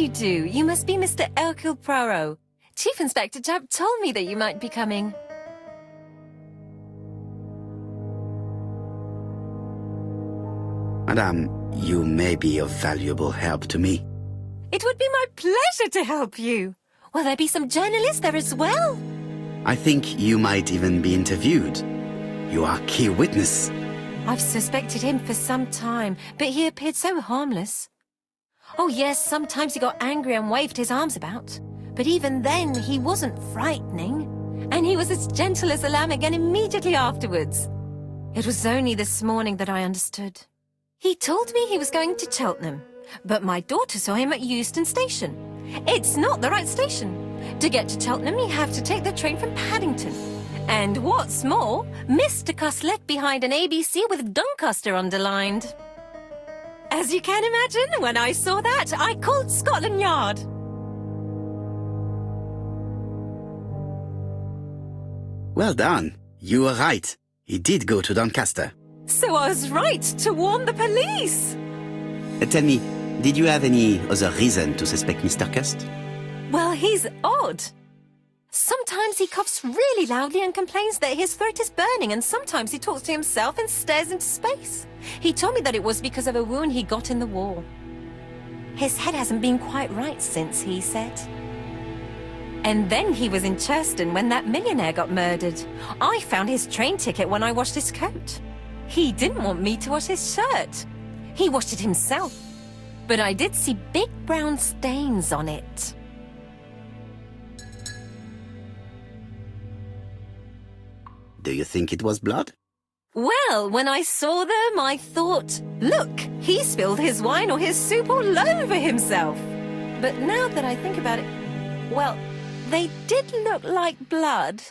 you do. You must be Mr. Hercule Poirot. Chief Inspector Jupp told me that you might be coming. Madame, you may be of valuable help to me. It would be my pleasure to help you. Will there be some journalists there as well? I think you might even be interviewed. You are key witness. I've suspected him for some time, but he appeared so harmless. Oh yes, sometimes he got angry and waved his arms about. But even then, he wasn't frightening. And he was as gentle as a lamb again immediately afterwards. It was only this morning that I understood. He told me he was going to Cheltenham, but my daughter saw him at Euston Station. It's not the right station. To get to Cheltenham, you have to take the train from Paddington. And what's more, Mr. Cuss left behind an ABC with Doncaster underlined. As you can imagine, when I saw that, I called Scotland Yard. Well done. You were right. He did go to Doncaster. So I was right to warn the police. Tell me, did you have any other reason to suspect Mr. Cust? Well, he's odd. Sometimes he coughs really loudly and complains that his throat is burning, and sometimes he talks to himself and stares into space. He told me that it was because of a wound he got in the war. His head hasn't been quite right since, he said. And then he was in Churston when that millionaire got murdered. I found his train ticket when I washed his coat. He didn't want me to wash his shirt. He washed it himself. But I did see big brown stains on it. Do you think it was blood? Well, when I saw them, I thought, look, he spilled his wine or his soup all over himself. But now that I think about it, well, they did look like blood.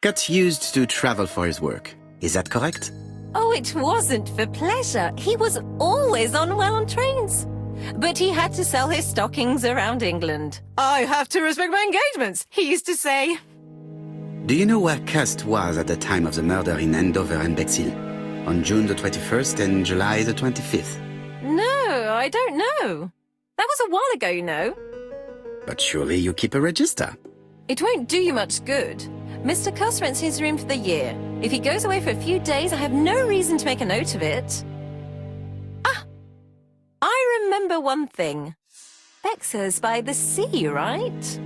Cust used to travel for his work. Is that correct? Oh, it wasn't for pleasure. He was always unwell on trains. But he had to sell his stockings around England. I have to respect my engagements, he used to say. Do you know where Cust was at the time of the murder in Andover and Bexhill? On June the 21st and July the 25th? No, I don't know. That was a while ago, you know. But surely you keep a register. It won't do you much good. Mr. Cuss rents his room for the year. If he goes away for a few days, I have no reason to make a note of it. Ah! I remember one thing. Bexhill's by the sea, right?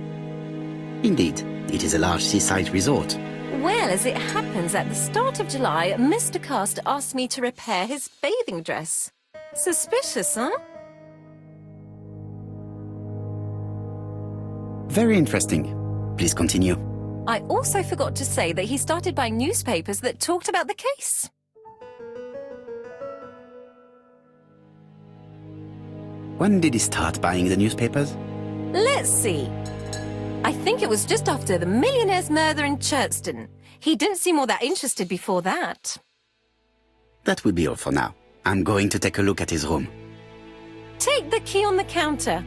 Indeed, it is a large seaside resort. Well, as it happens, at the start of July, Mr. Cust asked me to repair his bathing dress. Suspicious, huh? Very interesting. Please continue. I also forgot to say that he started buying newspapers that talked about the case. When did he start buying the newspapers? Let's see. I think it was just after the millionaire's murder in Churston. He didn't seem all that interested before that. That will be all for now. I'm going to take a look at his room. Take the key on the counter.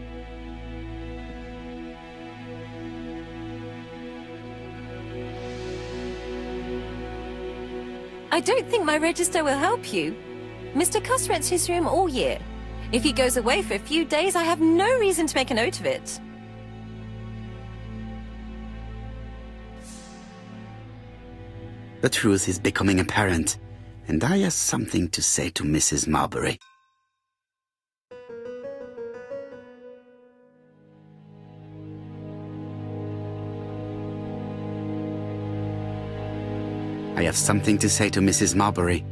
I don't think my register will help you. Mr. Cuss rents his room all year. If he goes away for a few days, I have no reason to make a note of it. The truth is becoming apparent, and I have something to say to Mrs. Marbury. I have something to say to Mrs. Marbury.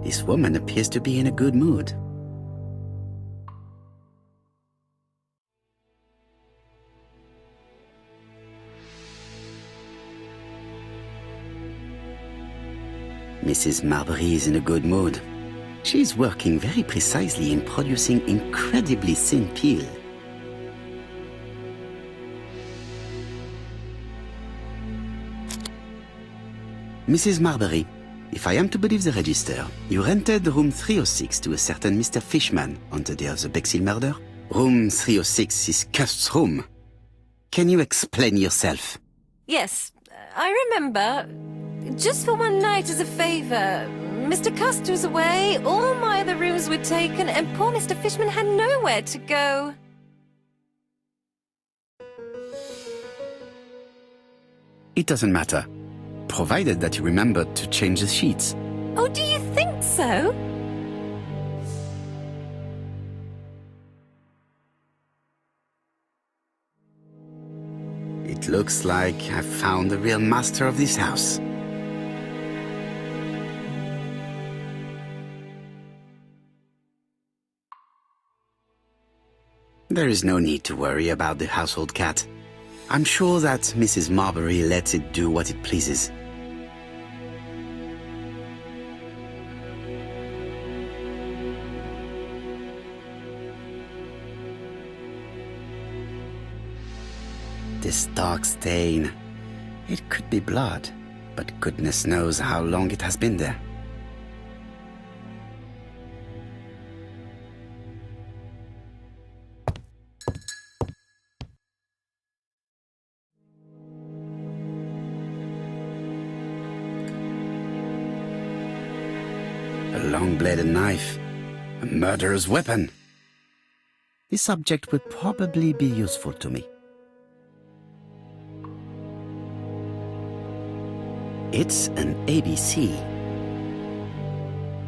This woman appears to be in a good mood. Mrs. Marbury is in a good mood. She's working very precisely in producing incredibly thin peel. Mrs. Marbury, if I am to believe the register, you rented room 306 to a certain Mr. Fishman on the day of the Bexhill murder. Room 306 is Cust's room. Can you explain yourself? Yes, I remember. Just for one night as a favour. Mr. Custer was away, all my other rooms were taken, and poor Mr. Fishman had nowhere to go. It doesn't matter, provided that you remember to change the sheets. Oh, do you think so? It looks like I've found the real master of this house. There is no need to worry about the household cat. I'm sure that Mrs. Marbury lets it do what it pleases. This dark stain. It could be blood, but goodness knows how long it has been there. A long-bladed knife. A murderer's weapon. This object would probably be useful to me. It's an ABC.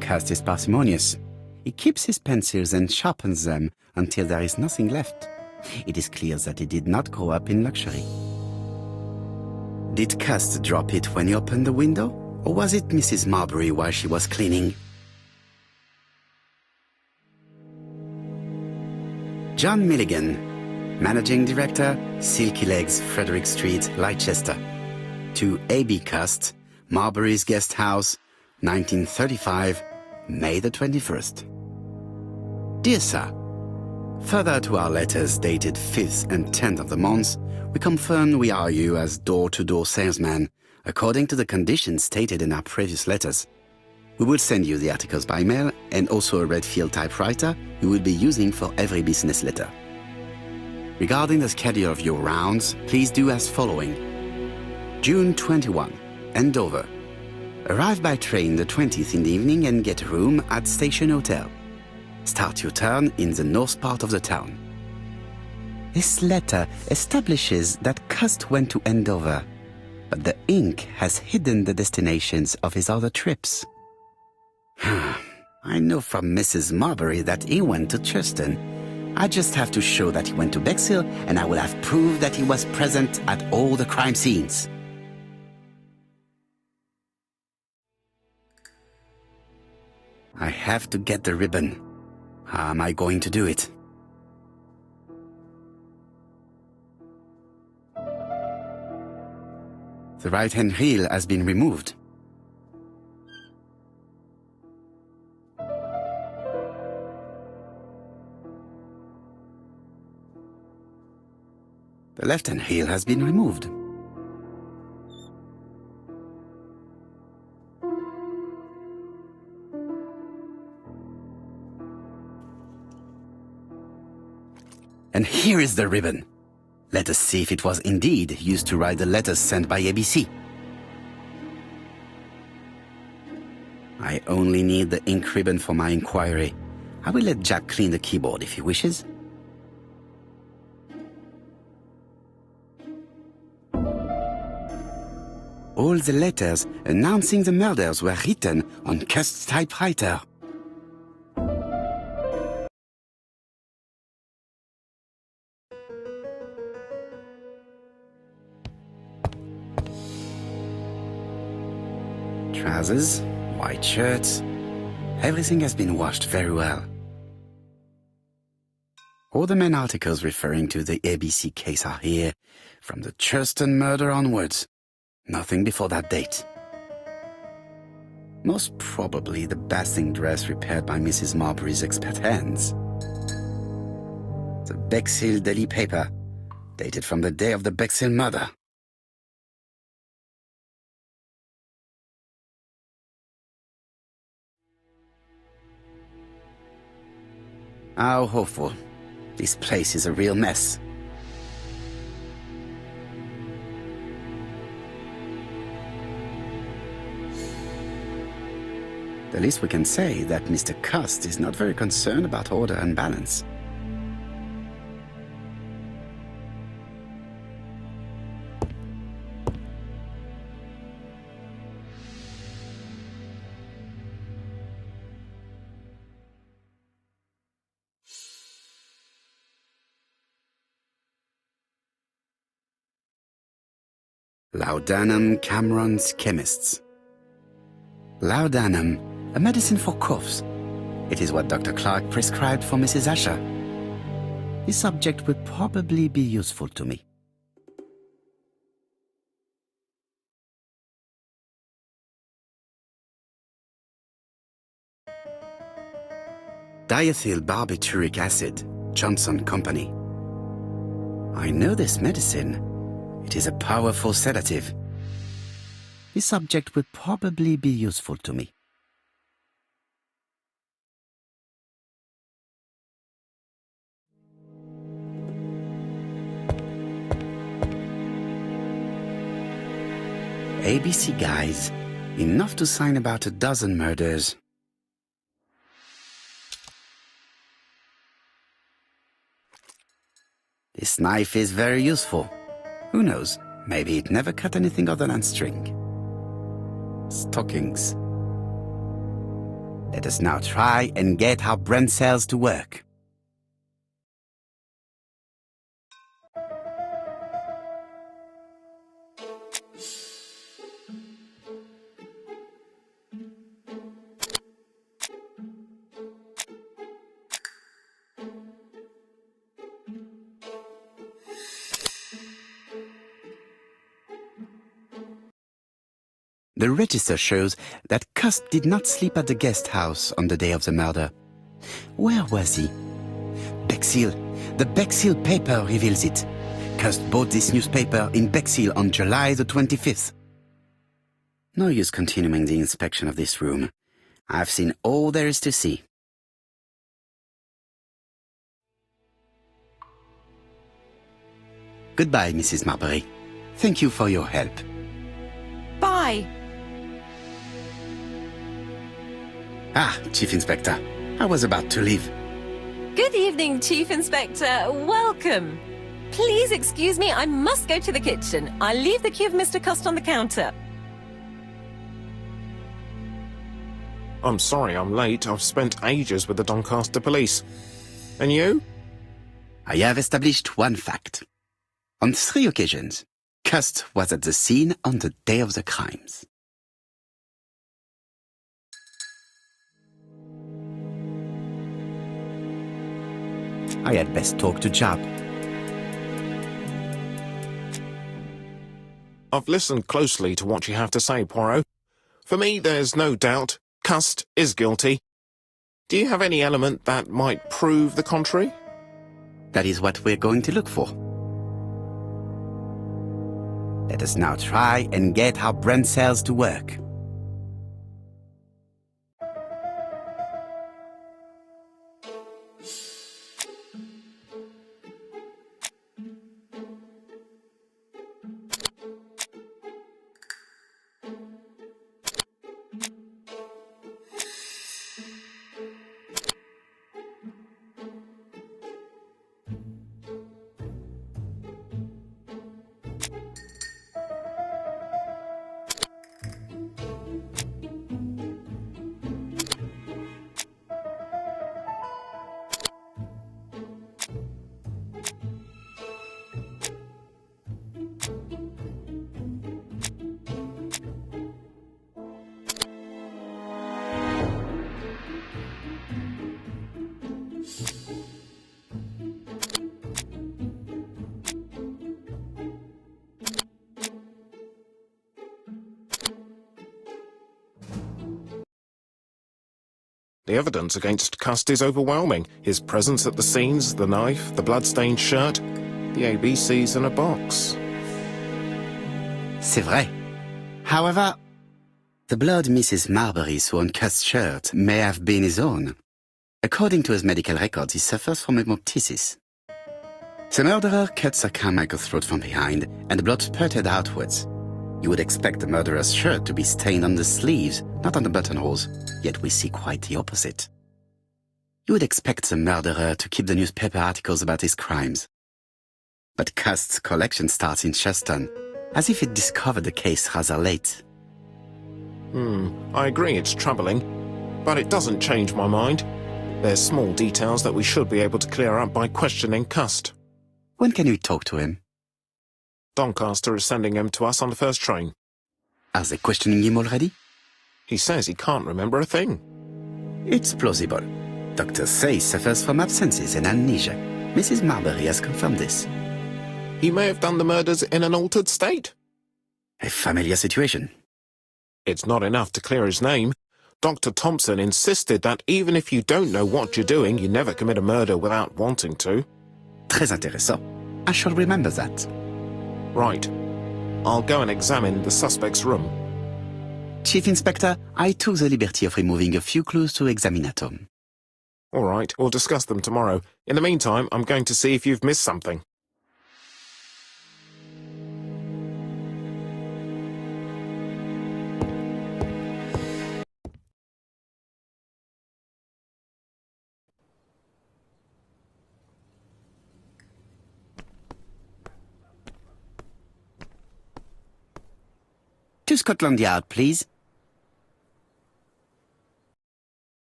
Cast is parsimonious. He keeps his pencils and sharpens them until there is nothing left. It is clear that he did not grow up in luxury. Did Cust drop it when he opened the window? Or was it Mrs. Marbury while she was cleaning? John Milligan, Managing Director, Silky Legs, Frederick Street, Leicester. To A.B. Cust, Marbury's Guest House, 1935, May the 21st. Dear Sir, further to our letters dated 5th and 10th of the month, we confirm we are you as door-to-door salesman, according to the conditions stated in our previous letters. We will send you the articles by mail and also a Redfield typewriter you will be using for every business letter. Regarding the schedule of your rounds, please do as following. June 21, Andover. Arrive by train the 20th in the evening and get a room at Station Hotel. Start your turn in the north part of the town. This letter establishes that Cust went to Andover, but the ink has hidden the destinations of his other trips. I know from Mrs. Marbury that he went to Churston. I just have to show that he went to Bexhill, and I will have proved that he was present at all the crime scenes. I have to get the ribbon. How am I going to do it? The right-hand heel has been removed. The left-hand heel has been removed. And here is the ribbon. Let us see if it was indeed used to write the letters sent by ABC. I only need the ink ribbon for my inquiry. I will let Jack clean the keyboard if he wishes. All the letters announcing the murders were written on Cust's typewriter. Trousers, white shirts, everything has been washed very well. All the main articles referring to the ABC case are here, from the Churston murder onwards. Nothing before that date. Most probably the bathing dress repaired by Mrs. Marbury's expert hands. The Bexhill Daily paper, dated from the day of the Bexhill murder. How awful. This place is a real mess. The least we can say is that Mr. Cust is not very concerned about order and balance. Laudanum Cameron's Chemists. Laudanum, a medicine for coughs. It is what Dr. Clark prescribed for Mrs. Asher. This subject would probably be useful to me. Diethyl barbituric acid, Johnson Company. I know this medicine. It is a powerful sedative. This subject would probably be useful to me. ABC guys, enough to sign about a dozen murders. This knife is very useful. Who knows, maybe it never cut anything other than string. Stockings. Let us now try and get our brain cells to work. The register shows that Cust did not sleep at the guest house on the day of the murder. Where was he? Bexhill. The Bexhill paper reveals it. Cust bought this newspaper in Bexhill on July the 25th. No use continuing the inspection of this room. I've seen all there is to see. Goodbye, Mrs. Marbury. Thank you for your help. Bye. Ah, Chief Inspector. I was about to leave. Good evening, Chief Inspector. Welcome. Please excuse me, I must go to the kitchen. I'll leave the key of Mr. Cust on the counter. I'm sorry I'm late. I've spent ages with the Doncaster police. And you? I have established one fact. On 3 occasions, Cust was at the scene on the day of the crimes. I had best talk to Job. I've listened closely to what you have to say, Poirot. For me, there's no doubt Cust is guilty. Do you have any element that might prove the contrary? That is what we're going to look for. Let us now try and get our brain cells to work. The evidence against Cust is overwhelming. His presence at the scenes, the knife, the blood-stained shirt, the ABCs in a box. C'est vrai. However, the blood Mrs. Marbury saw on Cust's shirt may have been his own. According to his medical records, he suffers from hemoptysis. The murderer cut Sir Carmichael's throat from behind, and the blood spurted outwards. You would expect the murderer's shirt to be stained on the sleeves, not on the buttonholes, yet we see quite the opposite. You would expect the murderer to keep the newspaper articles about his crimes. But Cust's collection starts in Cheston, as if it discovered the case rather late. I agree it's troubling, but it doesn't change my mind. There's small details that we should be able to clear up by questioning Cust. When can we talk to him? Doncaster is sending him to us on the first train. Are they questioning him already? He says he can't remember a thing. It's plausible. Doctors say he suffers from absences and amnesia. Mrs. Marbury has confirmed this. He may have done the murders in an altered state. A familiar situation. It's not enough to clear his name. Dr. Thompson insisted that even if you don't know what you're doing, you never commit a murder without wanting to. Très intéressant. I shall remember that. Right. I'll go and examine the suspect's room. Chief Inspector, I took the liberty of removing a few clues to examinatum. All right, we'll discuss them tomorrow. In the meantime, I'm going to see if you've missed something. To Scotland Yard, please.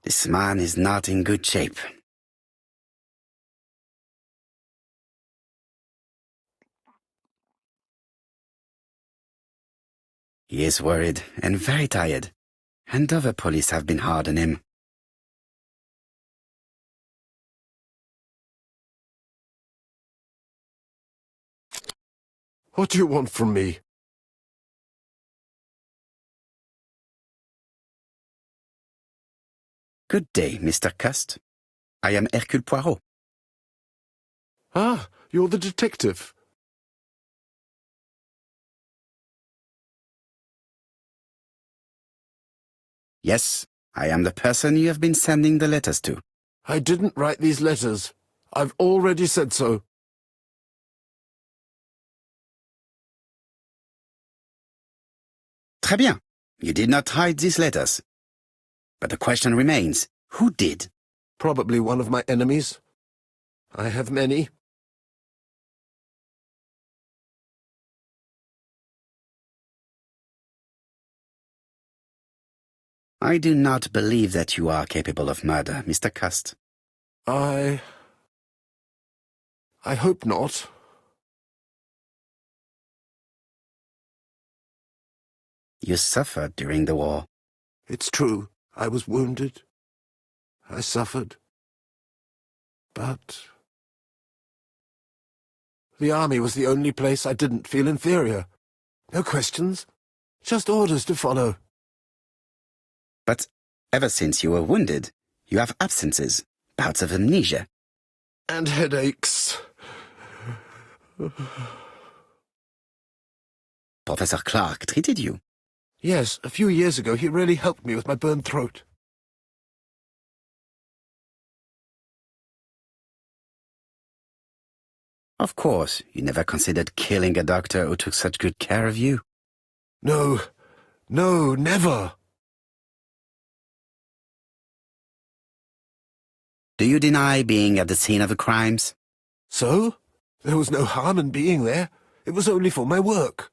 This man is not in good shape. He is worried and very tired, and other police have been hard on him. What do you want from me? Good day, Mr. Cust. I am Hercule Poirot. Ah, you're the detective. Yes, I am the person you have been sending the letters to. I didn't write these letters. I've already said so. Très bien. You did not write these letters. But the question remains, who did? Probably one of my enemies. I have many. I do not believe that you are capable of murder, Mr. Cust. I hope not. You suffered during the war. It's true. I was wounded. I suffered. But the army was the only place I didn't feel inferior. No questions. Just orders to follow. But ever since you were wounded, you have absences, bouts of amnesia. And headaches. Professor Clark treated you. Yes, a few years ago he really helped me with my burned throat. Of course, you never considered killing a doctor who took such good care of you. No, never. Do you deny being at the scene of the crimes? So? There was no harm in being there. It was only for my work.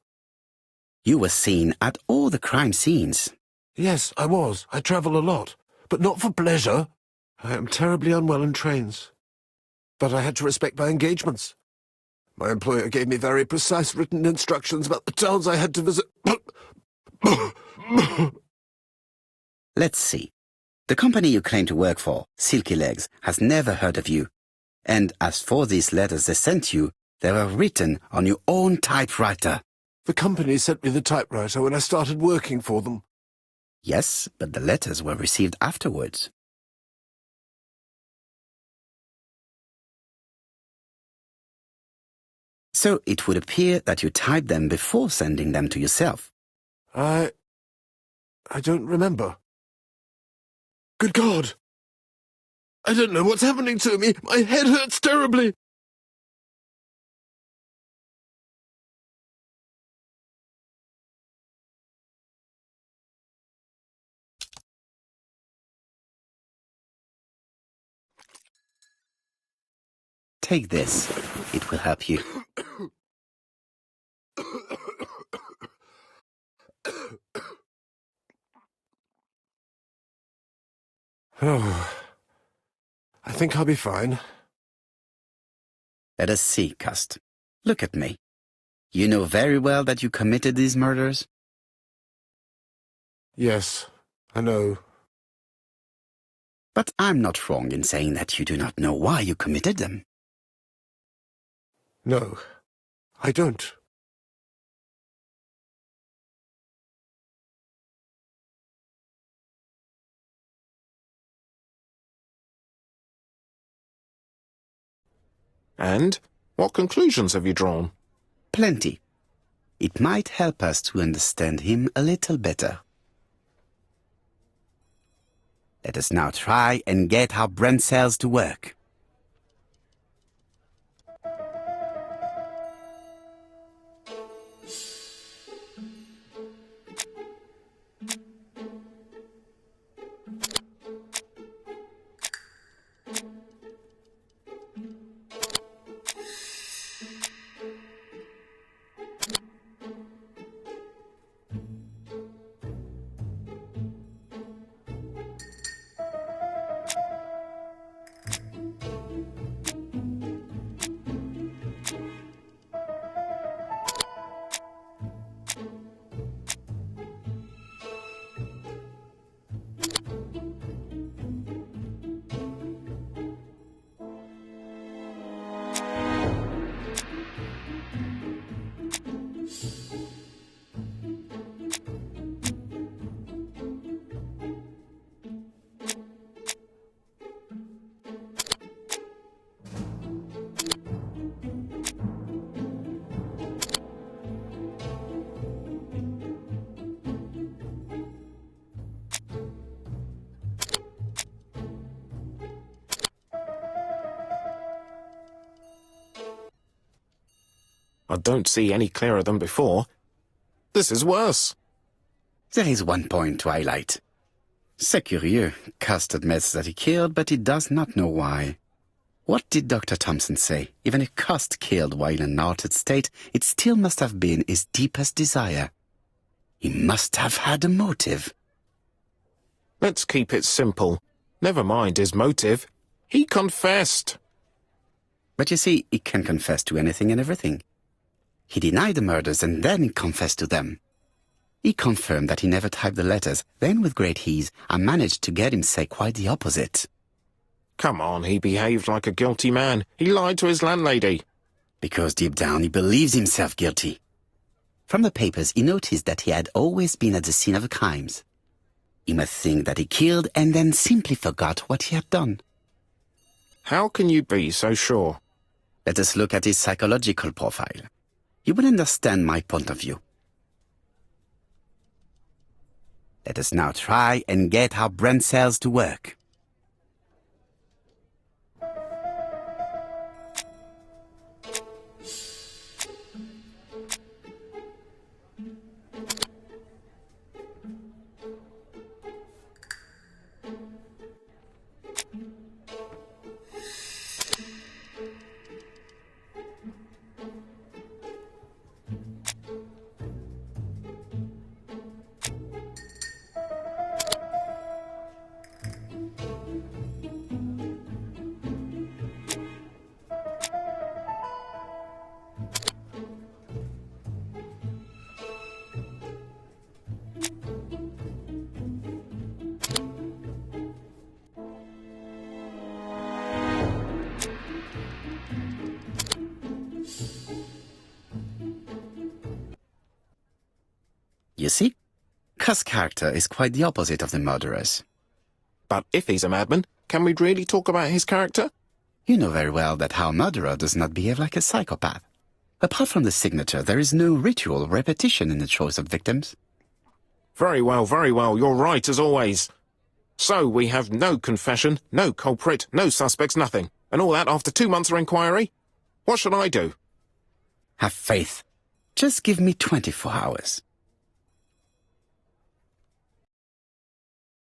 You were seen at all the crime scenes. Yes, I was. I travel a lot, but not for pleasure. I am terribly unwell in trains. But I had to respect my engagements. My employer gave me very precise written instructions about the towns I had to visit. Let's see. The company you claim to work for, Silky Legs, has never heard of you. And as for these letters they sent you, they were written on your own typewriter. The company sent me the typewriter when I started working for them. Yes, but the letters were received afterwards. So it would appear that you typed them before sending them to yourself. I don't remember. Good God! I don't know what's happening to me. My head hurts terribly. Take this. It will help you. Oh, I think I'll be fine. Let us see, Cust. Look at me. You know very well that you committed these murders? Yes, I know. But I'm not wrong in saying that you do not know why you committed them. No, I don't. And what conclusions have you drawn? Plenty. It might help us to understand him a little better. Let us now try and get our brain cells to work. I don't see any clearer than before. This is worse. There is one point to highlight. C'est curieux. Cust admits that he killed, but he does not know why. What did Dr. Thompson say? Even if Cust killed while in an altered state, it still must have been his deepest desire. He must have had a motive. Let's keep it simple. Never mind his motive. He confessed. But you see, he can confess to anything and everything. He denied the murders and then he confessed to them. He confirmed that he never typed the letters, then with great ease, I managed to get him say quite the opposite. Come on, he behaved like a guilty man. He lied to his landlady. Because deep down he believes himself guilty. From the papers he noticed that he had always been at the scene of the crimes. He must think that he killed and then simply forgot what he had done. How can you be so sure? Let us look at his psychological profile. You will understand my point of view. Let us now try and get our brain cells to work. You see, Cust's character is quite the opposite of the murderer's. But if he's a madman, can we really talk about his character? You know very well that our murderer does not behave like a psychopath. Apart from the signature, there is no ritual repetition in the choice of victims. Very well, you're right as always. So we have no confession, no culprit, no suspects, nothing. And all that after 2 months of inquiry? What should I do? Have faith. Just give me 24 hours.